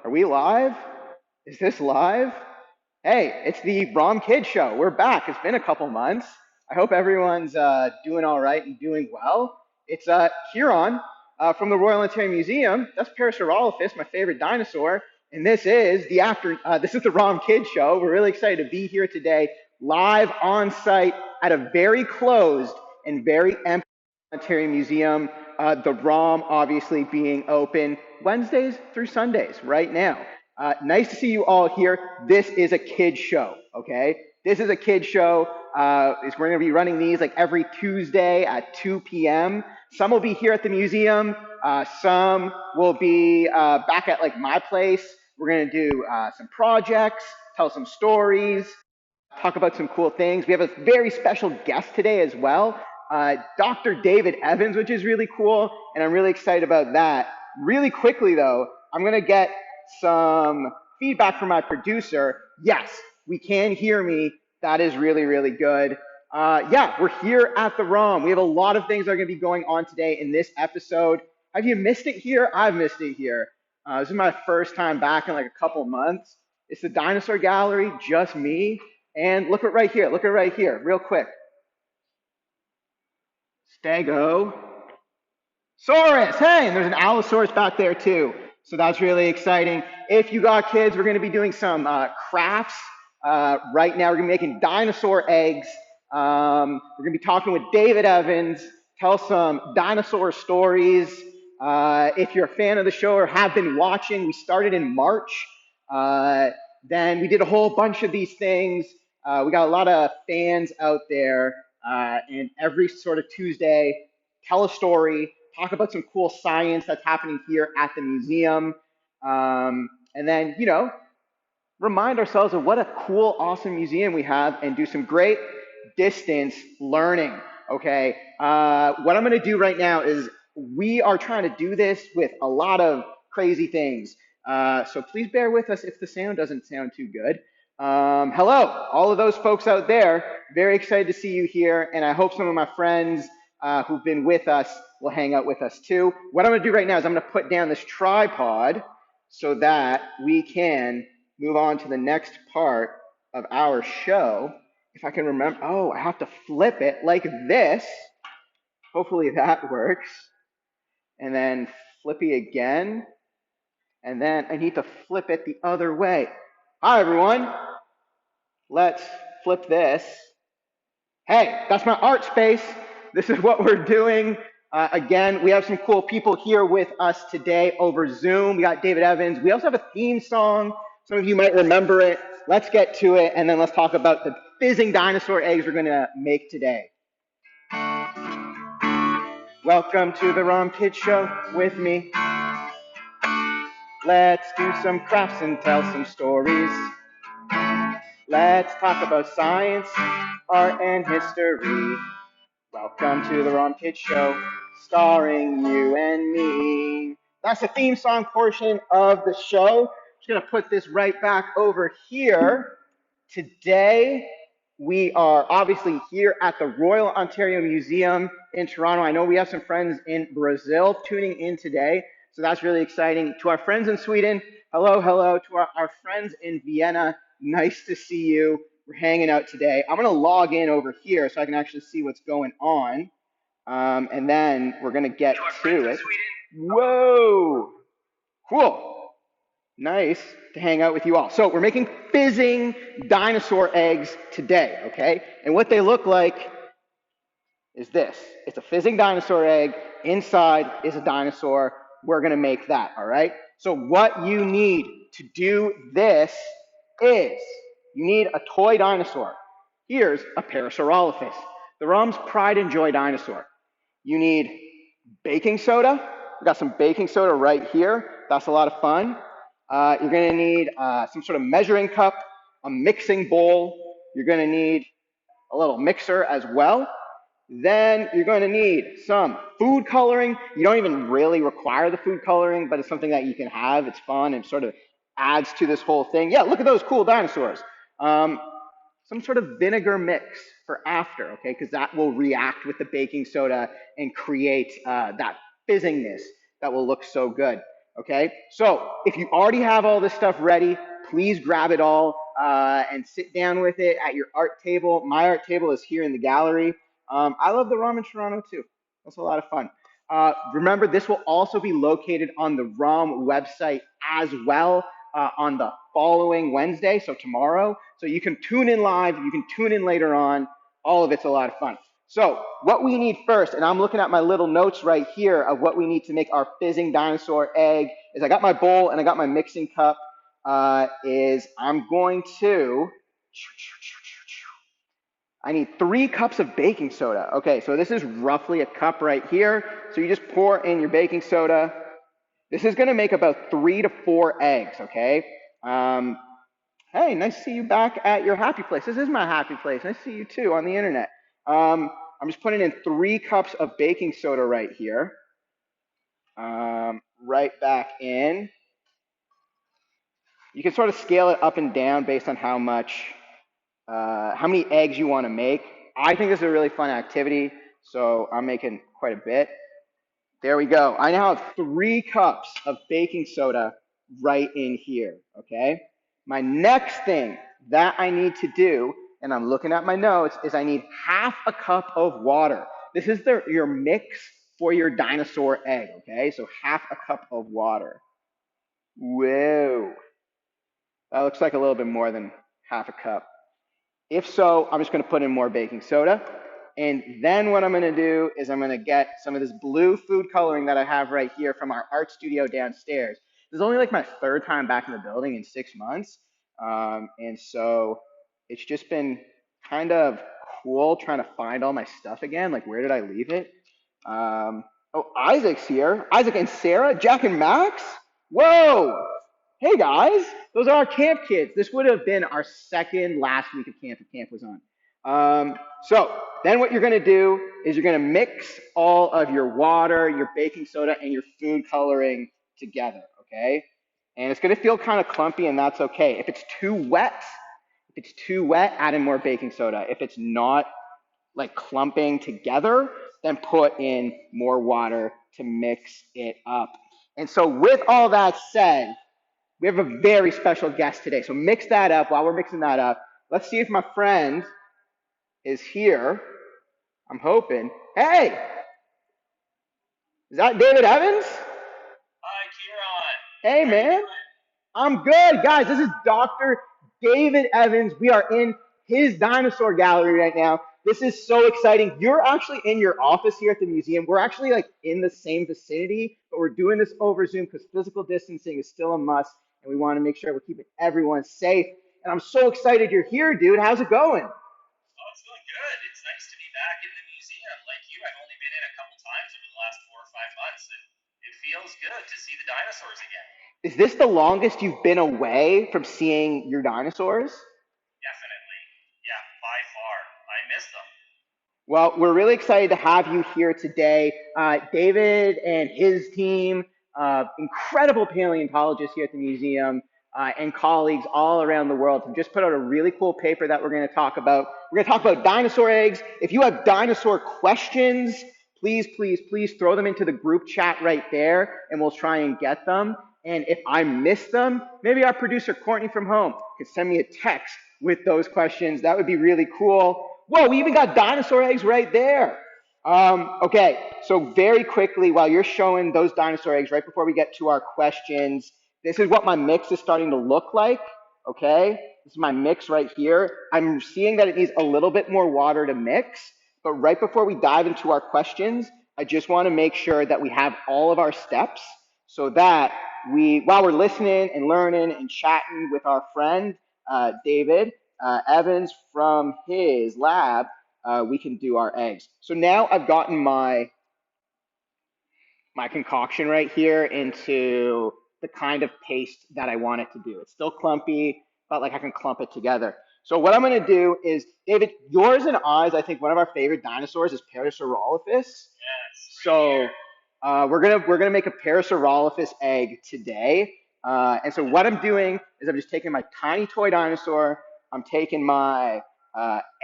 Are we live? Is this live? Hey, it's the ROMKids Show. We're back. It's been a couple months. I hope everyone's doing all right and doing well. It's Huron from the Royal Ontario Museum. That's Parasaurolophus, my favorite dinosaur. And this is the ROMKids Show. We're really excited to be here today, live on site at a very closed and very empty Ontario Museum. The ROM obviously being open Wednesdays through Sundays right now. Nice to see you all here. This is a kids show, okay? This is a kids show. We're going to be running these like every Tuesday at 2 p.m. Some will be here at the museum. Some will be back at like my place. We're going to do some projects, tell some stories, talk about some cool things. We have a very special guest today as well. Dr. David Evans, which is really cool, and I'm really excited about that. Really quickly, though, I'm going to get some feedback from my producer. Yes, we can hear me. That is really, really good. Yeah, we're here at the ROM. We have a lot of things that are going to be going on today in this episode. Have you missed it here? I've missed it here. This is my first time back in like a couple months. It's the Dinosaur Gallery, just me. And look at right here. Look at right here, real quick. Stegosaurus. Hey, and there's an Allosaurus back there too. So that's really exciting. If you got kids, we're going to be doing some crafts. Right now, we're going to be making dinosaur eggs. We're going to be talking with David Evans, tell some dinosaur stories. If you're a fan of the show or have been watching, we started in March. Then we did a whole bunch of these things. We got a lot of fans out there. And every sort of Tuesday, tell a story, talk about some cool science that's happening here at the museum, and then, you know, remind ourselves of what a cool, awesome museum we have and do some great distance learning, okay? What I'm going to do right now is we are trying to do this with a lot of crazy things, so please bear with us if the sound doesn't sound too good. Hello, all of those folks out there. Very excited to see you here, and I hope some of my friends who've been with us will hang out with us too. What I'm going to do right now is I'm going to put down this tripod so that we can move on to the next part of our show. If I can remember, oh, I have to flip it like this. Hopefully that works. And then flippy again. And then I need to flip it the other way. Hi, everyone. Let's flip this. Hey, that's my art space. This is what we're doing. Again, we have some cool people here with us today over Zoom. We got David Evans. We also have a theme song. Some of you might remember it. Let's get to it, and then let's talk about the fizzing dinosaur eggs we're going to make today. Welcome to the ROMKids Show with me. Let's do some crafts and tell some stories. Let's talk about science, art, and history. Welcome to the ROMKids Show, starring you and me. That's the theme song portion of the show. Just going to put this right back over here. Today, we are obviously here at the Royal Ontario Museum in Toronto. I know we have some friends in Brazil tuning in today, so that's really exciting. To our friends in Sweden, hello, hello. To our friends in Vienna, nice to see you. We're hanging out today. I'm going to log in over here so I can actually see what's going on. And then we're going to get to it. Whoa. Cool. Nice to hang out with you all. So we're making fizzing dinosaur eggs today, okay? And what they look like is this. It's a fizzing dinosaur egg. Inside is a dinosaur. We're going to make that, all right? So what you need to do this is you need a toy dinosaur. Here's a Parasaurolophus, the ROM's pride and joy dinosaur. You need baking soda. We got some baking soda right here. That's a lot of fun. You're going to need some sort of measuring cup, a mixing bowl. You're going to need a little mixer as well. Then you're going to need some food coloring. You don't even really require the food coloring, but it's something that you can have. It's fun and sort of adds to this whole thing. Yeah, look at those cool dinosaurs. Some sort of vinegar mix for after, okay, because that will react with the baking soda and create that fizzingness that will look so good. Okay, so if you already have all this stuff ready, please grab it all and sit down with it at your art table. My art table is here in the gallery. I love the ROM in Toronto too. That's a lot of fun. Remember, this will also be located on the ROM website as well on the following Wednesday, so tomorrow. So you can tune in live, you can tune in later on. All of it's a lot of fun. So what we need first, and I'm looking at my little notes right here of what we need to make our fizzing dinosaur egg, is I got my bowl and I got my mixing cup, is I'm going to, I need 3 cups of baking soda. Okay, so this is roughly a cup right here. So you just pour in your baking soda. This is gonna make about 3 to 4 eggs, okay? Hey, nice to see you back at your happy place. This is my happy place. Nice to see you too on the internet. I'm just putting in 3 cups of baking soda right here. Right back in. You can sort of scale it up and down based on how many eggs you want to make. I think this is a really fun activity, so I'm making quite a bit. There we go. I now have 3 cups of baking soda right in here, okay? My next thing that I need to do, and I'm looking at my notes, is I need half a cup of water. This is your mix for your dinosaur egg, okay? So half a cup of water. Whoa. That looks like a little bit more than half a cup. If so, I'm just going to put in more baking soda. And then what I'm going to do is I'm going to get some of this blue food coloring that I have right here from our art studio downstairs. This is only like my 3rd time back in the building in 6 months. And so it's just been kind of cool trying to find all my stuff again. Like, where did I leave it? Oh, Isaac's here. Isaac and Sarah, Jack and Max. Whoa. Hey guys, those are our camp kids. This would have been our 2nd last week of camp if camp was on. So then what you're gonna do is you're gonna mix all of your water, your baking soda, and your food coloring together, okay? And it's gonna feel kind of clumpy, and that's okay. If it's too wet, add in more baking soda. If it's not like clumping together, then put in more water to mix it up. And so with all that said, we have a very special guest today. So mix that up. While we're mixing that up, let's see if my friend is here. I'm hoping. Hey, is that David Evans? Hi, Kieran. Hey, man. I'm good. Guys, this is Dr. David Evans. We are in his dinosaur gallery right now. This is so exciting. You're actually in your office here at the museum. We're actually like in the same vicinity, but we're doing this over Zoom because physical distancing is still a must, and we want to make sure we're keeping everyone safe. And I'm so excited you're here, dude. How's it going? Oh, it's going good. It's nice to be back in the museum. Like you, I've only been in a couple times over the last 4 or 5 months, and it feels good to see the dinosaurs again. Is this the longest you've been away from seeing your dinosaurs? Definitely. Yeah, by far. I miss them. Well, we're really excited to have you here today. David and his team, incredible paleontologists here at the museum, and colleagues all around the world have just put out a really cool paper that we're going to talk about. We're going to talk about dinosaur eggs. If you have dinosaur questions, please, please, please throw them into the group chat right there, and we'll try and get them. And if I miss them, maybe our producer, Courtney from home, could send me a text with those questions. That would be really cool. Whoa, we even got dinosaur eggs right there. Okay, so very quickly, while you're showing those dinosaur eggs, right before we get to our questions, this is what my mix is starting to look like, okay? This is my mix right here. I'm seeing that it needs a little bit more water to mix, but right before we dive into our questions, I just want to make sure that we have all of our steps so that while we're listening and learning and chatting with our friend, David Evans from his lab, we can do our eggs. So now I've gotten my concoction right here into the kind of paste that I want it to do. It's still clumpy, but like I can clump it together. So what I'm going to do is, David, yours and I's, I think one of our favorite dinosaurs is Parasaurolophus. Yes. So we're gonna make a Parasaurolophus egg today. And so what I'm doing is I'm just taking my tiny toy dinosaur. I'm taking my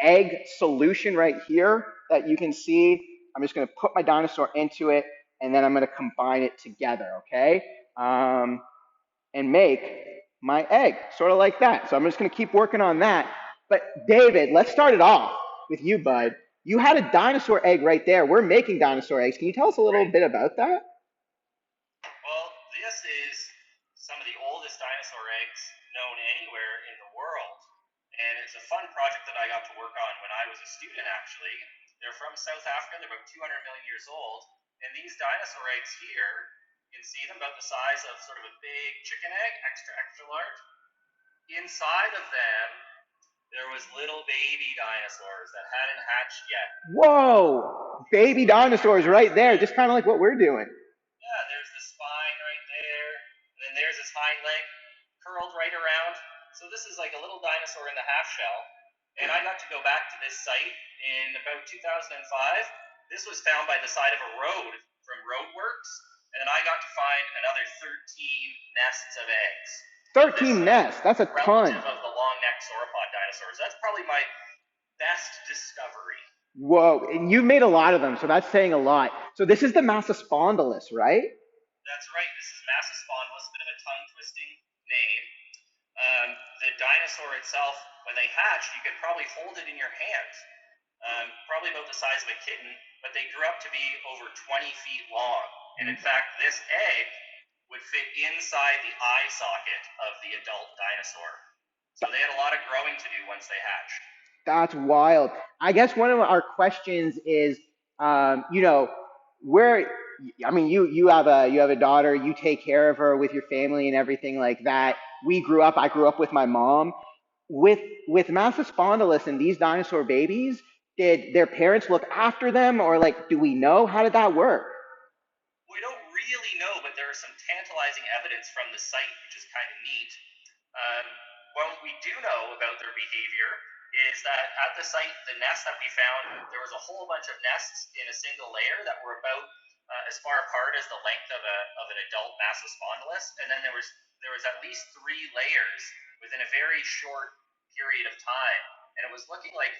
egg solution right here that you can see. I'm just gonna put my dinosaur into it, and then I'm gonna combine it together, okay? and make my egg, sort of like that. So I'm just going to keep working on that. But David, let's start it off with you, bud. You had a dinosaur egg right there. We're making dinosaur eggs. Can you tell us a little bit about that? Well, this is some of the oldest dinosaur eggs known anywhere in the world. And it's a fun project that I got to work on when I was a student, actually. They're from South Africa. They're about 200 million years old. And these dinosaur eggs here, you can see them about the size of sort of a big chicken egg, extra, extra large. Inside of them, there was little baby dinosaurs that hadn't hatched yet. Whoa! Baby dinosaurs right there, just kind of like what we're doing. Yeah, there's the spine right there, and then there's his hind leg curled right around. So this is like a little dinosaur in the half shell. And I got to go back to this site in about 2005. This was found by the side of a road from Roadworks, and I got to find another 13 nests of eggs. 13 nests, that's a ton. Of the long-necked sauropod dinosaurs. That's probably my best discovery. Whoa, and you made a lot of them, so that's saying a lot. So this is the Massospondylus, right? That's right, this is Massospondylus, a bit of a tongue-twisting name. The dinosaur itself, when they hatched, you could probably hold it in your hands, probably about the size of a kitten, but they grew up to be over 20 feet long. And in fact, this egg would fit inside the eye socket of the adult dinosaur. So they had a lot of growing to do once they hatched. That's wild. I guess one of our questions is, where, I mean, you have a daughter, you take care of her with your family and everything like that. I grew up with my mom. With Massospondylus and these dinosaur babies, did their parents look after them, or like, do we know? How did that work? We don't really know, but there is some tantalizing evidence from the site, which is kind of neat. What we do know about their behavior is that at the site, the nest that we found, there was a whole bunch of nests in a single layer that were about as far apart as the length of an adult Massospondylus, and then there was at least 3 layers within a very short period of time, and it was looking like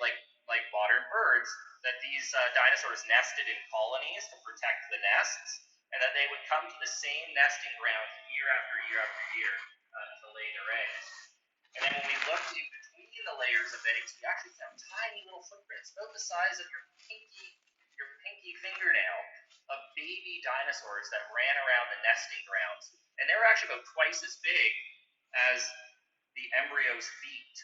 modern birds that these dinosaurs nested in colonies to protect the nests, and that they would come to the same nesting ground year after year after year to lay their eggs. And then when we looked in between the layers of eggs, we actually found tiny little footprints, about the size of your pinky fingernail, of baby dinosaurs that ran around the nesting grounds. And they were actually about twice as big as the embryo's feet.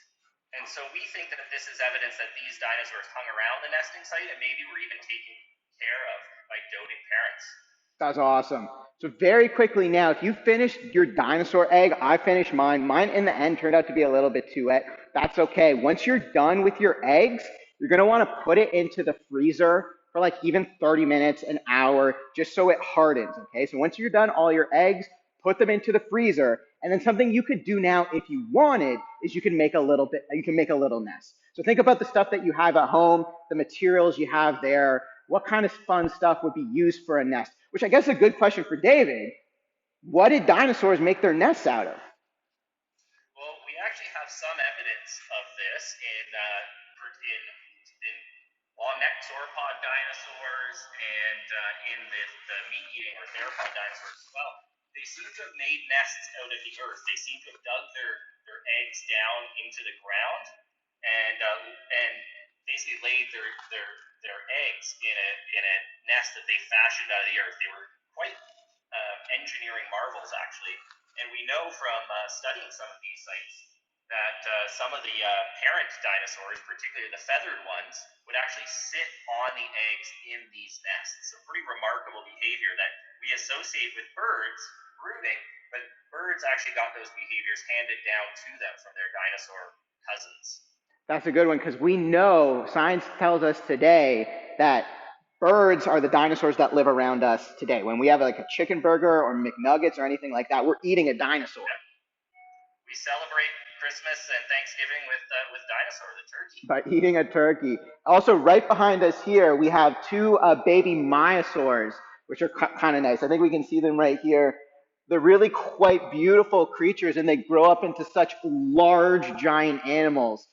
And so we think that this is evidence that these dinosaurs hung around the nesting site and maybe were even taken care of by doting parents. That's awesome. So very quickly now, if you finished your dinosaur egg, I finished mine. Mine in the end turned out to be a little bit too wet. That's okay. Once you're done with your eggs, you're going to want to put it into the freezer for like even 30 minutes, an hour, just so it hardens, okay? So once you're done all your eggs, put them into the freezer, and then something you could do now if you wanted is you can make a little nest. So think about the stuff that you have at home, the materials you have there, what kind of fun stuff would be used for a nest, which I guess is a good question for David. What did dinosaurs make their nests out of? Well, we actually have some evidence of this in long-necked sauropod dinosaurs and in the meat-eating or theropod dinosaurs as well. They seem to have made nests out of the earth. They seem to have dug their eggs down into the ground and basically laid their eggs in a nest that they fashioned out of the earth. They were quite engineering marvels, actually. And we know from studying some of these sites that some of the parent dinosaurs, particularly the feathered ones, would actually sit on the eggs in these nests. So pretty remarkable behavior that we associate with birds brooding, but birds actually got those behaviors handed down to them from their dinosaur cousins. That's a good one, because we know, science tells us today that birds are the dinosaurs that live around us today. When we have like a chicken burger or McNuggets or anything like that, we're eating a dinosaur. Yeah. We celebrate Christmas and Thanksgiving with dinosaur, the turkey. By eating a turkey. Also, right behind us here, we have 2 baby myosaurs, which are kind of nice. I think we can see them right here. They're really quite beautiful creatures, and they grow up into such large, giant animals,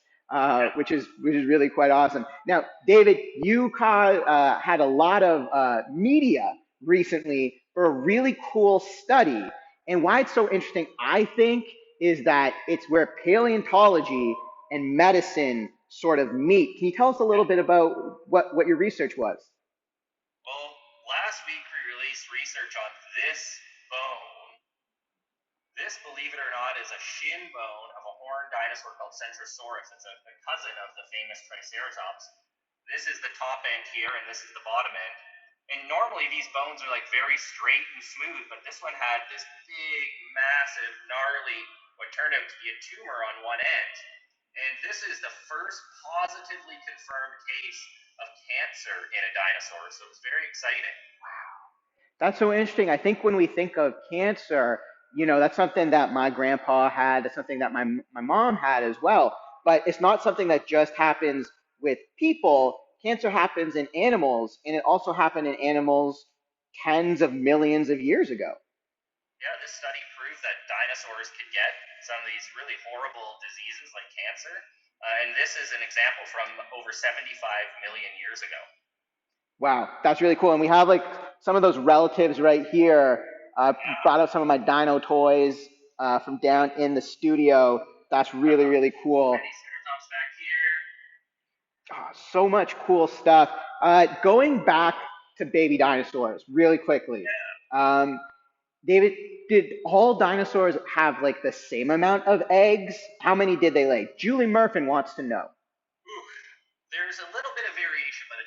which is really quite awesome. Now, David, you had a lot of media recently for a really cool study. And why it's so interesting, I think, is that it's where paleontology and medicine sort of meet. Can you tell us a little bit about what your research was? Well, last week we released research on this bone. This, believe it or not, is a shin bone of a horned dinosaur called Centrosaurus. It's a cousin of the famous Triceratops. This is the top end here, and this is the bottom end. And normally these bones are like very straight and smooth, but this one had this big, massive, gnarly, what turned out to be a tumor on one end. And this is the first positively confirmed case of cancer in a dinosaur, so it's very exciting. That's so interesting. I think when we think of cancer, that's something that my grandpa had, that's something that my mom had as well. But it's not something that just happens with people. Cancer happens in animals, and it also happened in animals tens of millions of years ago. Yeah, this study proves that dinosaurs could get some of these really horrible diseases like cancer. And this is an example from over 75 million years ago. Wow, that's really cool. And we have like some of those relatives right here. Yeah, Brought out some of my dino toys from down in the studio. That's really, really cool. Triceratops back here. Oh, so much cool stuff. Going back to baby dinosaurs really quickly. Yeah. Um, David, did all dinosaurs have like the same amount of eggs? How many did they lay? Julie Murphin wants to know. Ooh, there's a little bit of variation, but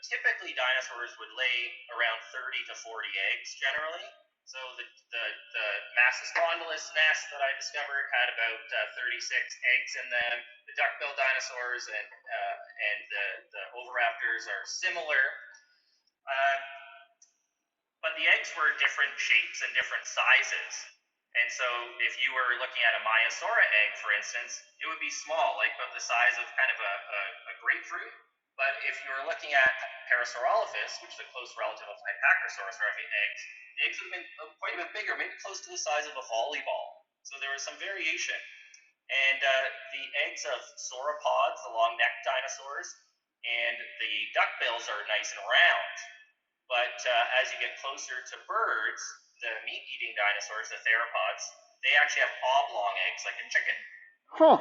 typically dinosaurs would lay around 30 to 40 eggs generally. So the Macistondylus nest that I discovered had about 36 eggs in them. The duck-billed dinosaurs and the oviraptors are similar. Uh, but the eggs were different shapes and different sizes. And so if you were looking at a Maiasaura egg, for instance, it would be small, like about the size of kind of a grapefruit. But if you were looking at Parasaurolophus, which is a close relative of Hypacrosaurus eggs, the eggs would have been quite a bit bigger, maybe close to the size of a volleyball. So there was some variation. And the eggs of sauropods, the long-necked dinosaurs, and the duckbills are nice and round. But as you get closer to birds, the meat-eating dinosaurs, the theropods, they actually have oblong eggs like a chicken. Huh.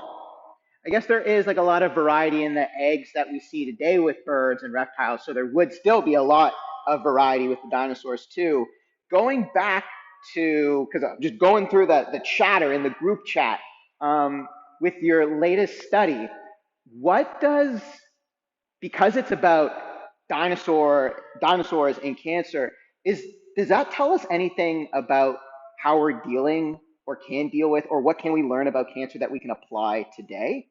I guess there is like a lot of variety in the eggs that we see today with birds and reptiles, so there would still be a lot of variety with the dinosaurs too. Going back to, because I'm just going through the chatter in the group chat, with your latest study, what does, because it's about dinosaurs and cancer, does that tell us anything about how we're dealing or can deal with, or what can we learn about cancer that we can apply today?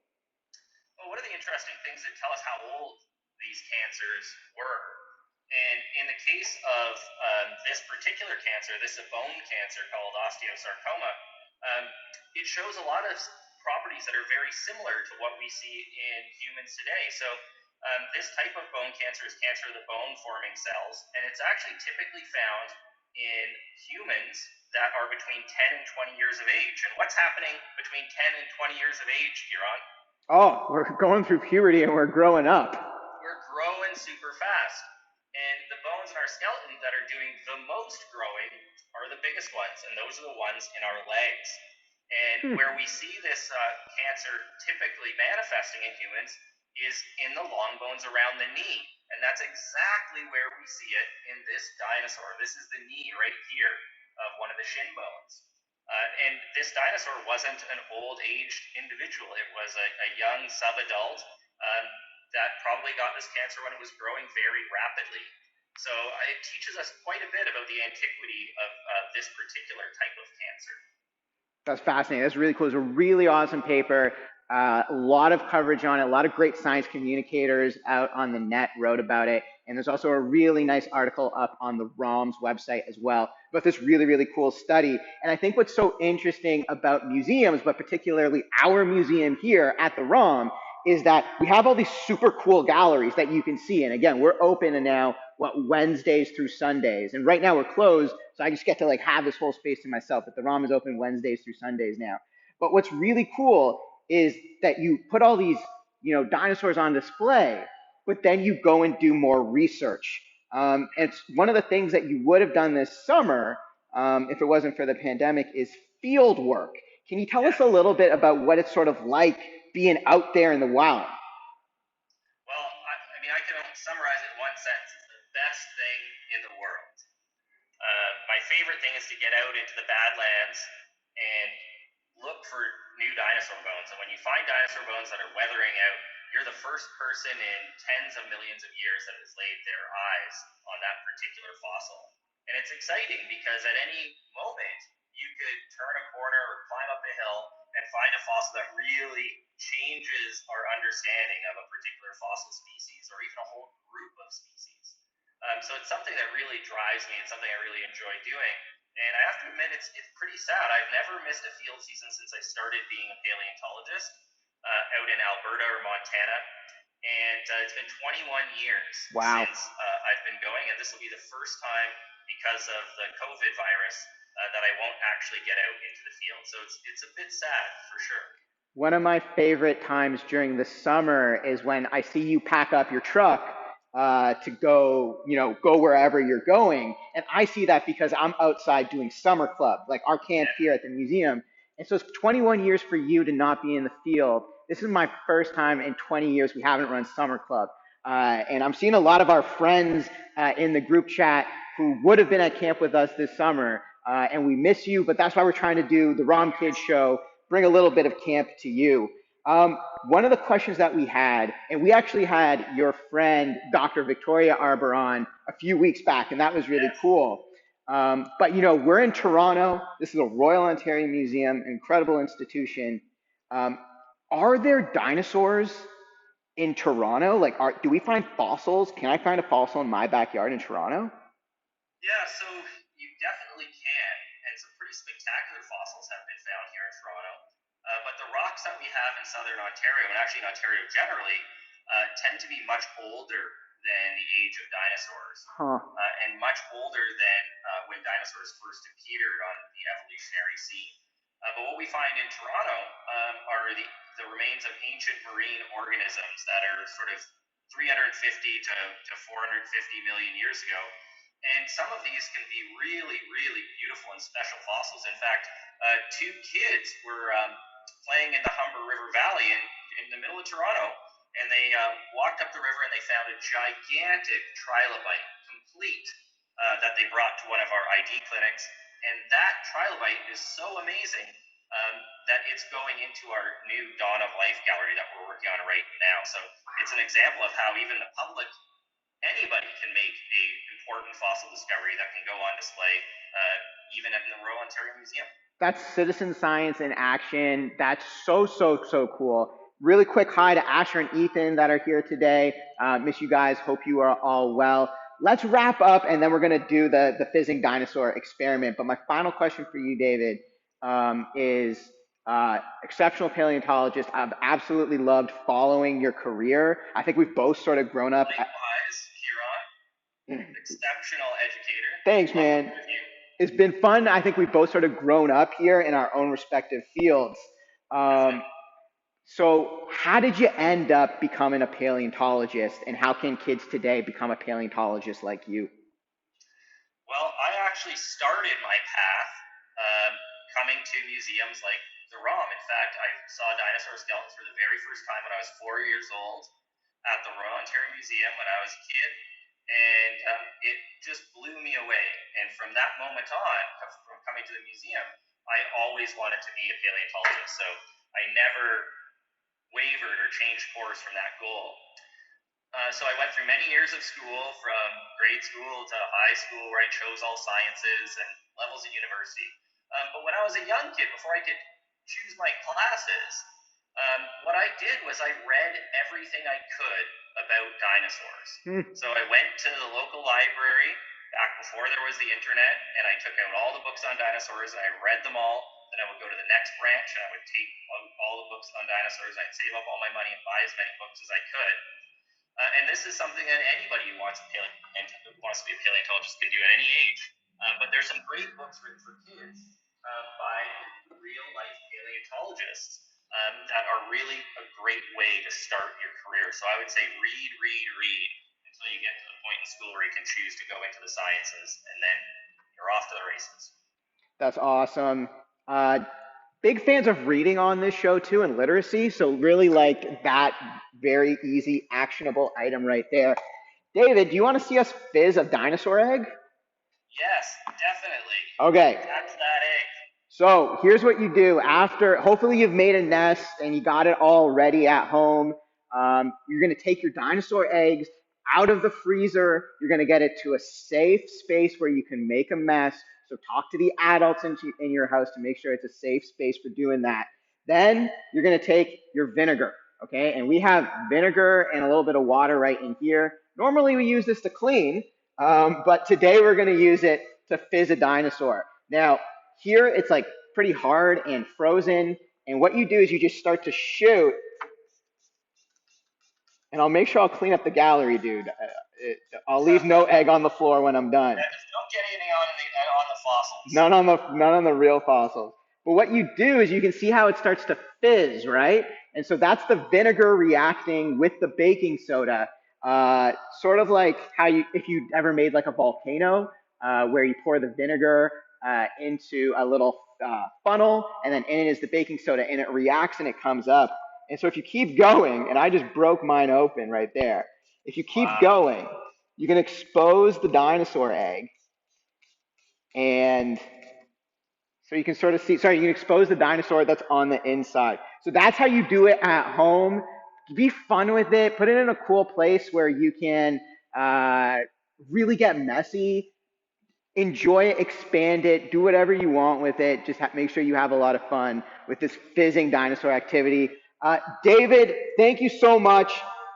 Well, one of the interesting things that tell us how old these cancers were. And in the case of this particular cancer, this is a bone cancer called osteosarcoma, um, it shows a lot of properties that are very similar to what we see in humans today. So this type of bone cancer is cancer of the bone forming cells, and it's actually typically found in humans that are between 10 and 20 years of age. And what's happening between 10 and 20 years of age, Kieran? Oh, we're going through puberty and we're growing up. We're growing super fast. And the bones in our skeleton that are doing the most growing are the biggest ones, and those are the ones in our legs. And Hmm. where we see this cancer typically manifesting in humans is in the long bones around the knee. And that's exactly where we see it in this dinosaur. This is the knee right here of one of the shin bones. And this dinosaur wasn't an old aged individual, it was a young sub-adult that probably got this cancer when it was growing very rapidly. So it teaches us quite a bit about the antiquity of this particular type of cancer. That's fascinating. That's really cool. It's a really awesome paper. A lot of coverage on it. A lot of great science communicators out on the net wrote about it. And there's also a really nice article up on the ROM's website as well about this really, really cool study. And I think what's so interesting about museums, but particularly our museum here at the ROM, is that we have all these super cool galleries that you can see. And again, we're open now, Wednesdays through Sundays. And right now we're closed, so I just get to like have this whole space to myself. But the ROM is open Wednesdays through Sundays now. But what's really cool is that you put all these, dinosaurs on display, but then you go and do more research. And it's one of the things that you would have done this summer if it wasn't for the pandemic, is field work. Can you tell Yeah. us a little bit about what it's sort of like being out there in the wild? Well, I mean, I can only summarize it in one sentence. It's the best thing in the world. My favorite thing is to get out into the Badlands and look for new dinosaur bones. And when you find dinosaur bones that are weathering out, you're the first person in tens of millions of years that has laid their eyes on that particular fossil. And it's exciting because at any moment, you could turn a corner or climb up a hill and find a fossil that really changes our understanding of a particular fossil species or even a whole group of species. So it's something that really drives me. It's something I really enjoy doing. And I have to admit, it's pretty sad. I've never missed a field season since I started being a paleontologist out in Alberta or Montana. And it's been 21 years Wow. since I've been going. And this will be the first time because of the COVID virus that I won't actually get out into the field. So it's a bit sad for sure. One of my favorite times during the summer is when I see you pack up your truck to go, go wherever you're going. And I see that because I'm outside doing summer club, like our camp here at the museum. And so it's 21 years for you to not be in the field. This is my first time in 20 years we haven't run summer club. And I'm seeing a lot of our friends in the group chat who would have been at camp with us this summer. And we miss you, but that's why we're trying to do the ROMKids Show, bring a little bit of camp to you. One of the questions that we had, and we actually had your friend, Dr. Victoria Arbor on a few weeks back, and that was really cool. But we're in Toronto. This is a Royal Ontario Museum, an incredible institution. Are there dinosaurs in Toronto? Like, do we find fossils? Can I find a fossil in my backyard in Toronto? Yeah, so you definitely can, and some pretty spectacular fossils have been found here in Toronto. But the rocks that we have in southern Ontario, and actually in Ontario generally, tend to be much older than the age of dinosaurs, Huh. and much older than when dinosaurs first appeared on the evolutionary scene. But what we find in Toronto are the remains of ancient marine organisms that are sort of 350 to 450 million years ago. And some of these can be really, really beautiful and special fossils. In fact, two kids were playing in the Humber River Valley in the middle of Toronto, and they walked up the river and they found a gigantic trilobite, complete, that they brought to one of our ID clinics. And that trilobite is so amazing that it's going into our new Dawn of Life gallery that we're working on right now. So it's an example of how even the public, anybody can make a important fossil discovery that can go on display even at the Royal Ontario Museum. That's citizen science in action. That's so, so, so cool. Really quick hi to Asher and Ethan that are here today. Miss you guys. Hope you are all well. Let's wrap up and then we're going to do the fizzing dinosaur experiment. But my final question for you, David, is exceptional paleontologist. I've absolutely loved following your career. I think we've both sort of grown up. Likewise, Kieran, exceptional educator. Thanks, man. It's been fun. I think we've both sort of grown up here in our own respective fields. So how did you end up becoming a paleontologist, and how can kids today become a paleontologist like you? Well, I actually started my path coming to museums like the ROM. In fact, I saw dinosaur skeletons for the very first time when I was 4 years old at the Royal Ontario Museum when I was a kid, and it just blew me away. And from that moment on, from coming to the museum, I always wanted to be a paleontologist. So I never wavered or changed course from that goal. So I went through many years of school, from grade school to high school, where I chose all sciences and levels at university. But when I was a young kid, before I could choose my classes, what I did was I read everything I could about dinosaurs. So I went to the local library back before there was the internet, and I took out all the books on dinosaurs and I read them all. Then I would go to the next branch and I would take all the books on dinosaurs, and I'd save up all my money and buy as many books as I could. And this is something that anybody who wants to be a paleontologist can do at any age. But there's some great books written for kids by real life paleontologists that are really a great way to start your career. So I would say read until you get to the point in school where you can choose to go into the sciences, and then you're off to the races. That's awesome. Big fans of reading on this show too, and literacy. So really like that very easy, actionable item right there. David, do you want to see us fizz a dinosaur egg? Yes, definitely. Okay. That's that egg. So here's what you do after, hopefully you've made a nest and you got it all ready at home. You're going to take your dinosaur eggs out of the freezer. You're going to get it to a safe space where you can make a mess. So talk to the adults in your house to make sure it's a safe space for doing that. Then you're going to take your vinegar, okay? And we have vinegar and a little bit of water right in here. Normally we use this to clean, but today we're going to use it to fizz a dinosaur. Now, here it's like pretty hard and frozen. And what you do is you just start to shoot. And I'll make sure I'll clean up the gallery, dude. I'll leave no egg on the floor when I'm done. Yeah, just don't get anything on the fossils. None on the real fossils. But what you do is you can see how it starts to fizz, right? And so that's the vinegar reacting with the baking soda. Sort of like how if you ever made like a volcano, where you pour the vinegar into a little funnel, and then in it is the baking soda, and it reacts and it comes up. And so if you keep going, and I just broke mine open right there. If you keep going, you can expose the dinosaur egg. And so you can sort of see, you can expose the dinosaur that's on the inside. So that's how you do it at home. Be fun with it. Put it in a cool place where you can really get messy. Enjoy it, expand it, do whatever you want with it. Just make sure you have a lot of fun with this fizzing dinosaur activity. David, thank you so much.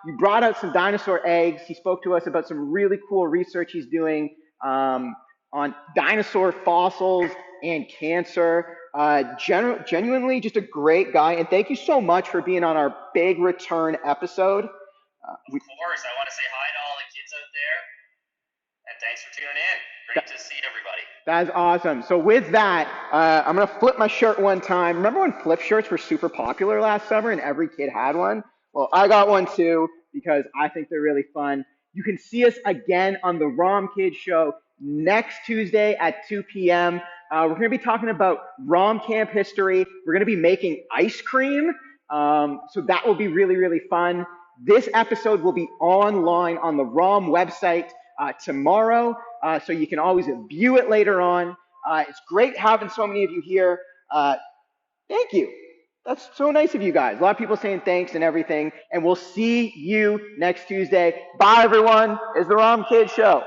You brought out some dinosaur eggs. He spoke to us about some really cool research he's doing on dinosaur fossils and cancer. Genuinely just a great guy. And thank you so much for being on our big return episode. Of course, I want to say hi to all the kids out there. And thanks for tuning in. Great to see everybody. That's awesome. So with that, I'm going to flip my shirt one time. Remember when flip shirts were super popular last summer and every kid had one? Well, I got one too because I think they're really fun. You can see us again on the ROMKids Show next Tuesday at 2 p.m. We're going to be talking about ROM camp history. We're going to be making ice cream. So that will be really, really fun. This episode will be online on the ROM website tomorrow, so you can always view it later on. It's great having so many of you here. Thank you. That's so nice of you guys. A lot of people saying thanks and everything, and we'll see you next Tuesday. Bye, everyone. It's the ROMKids Show.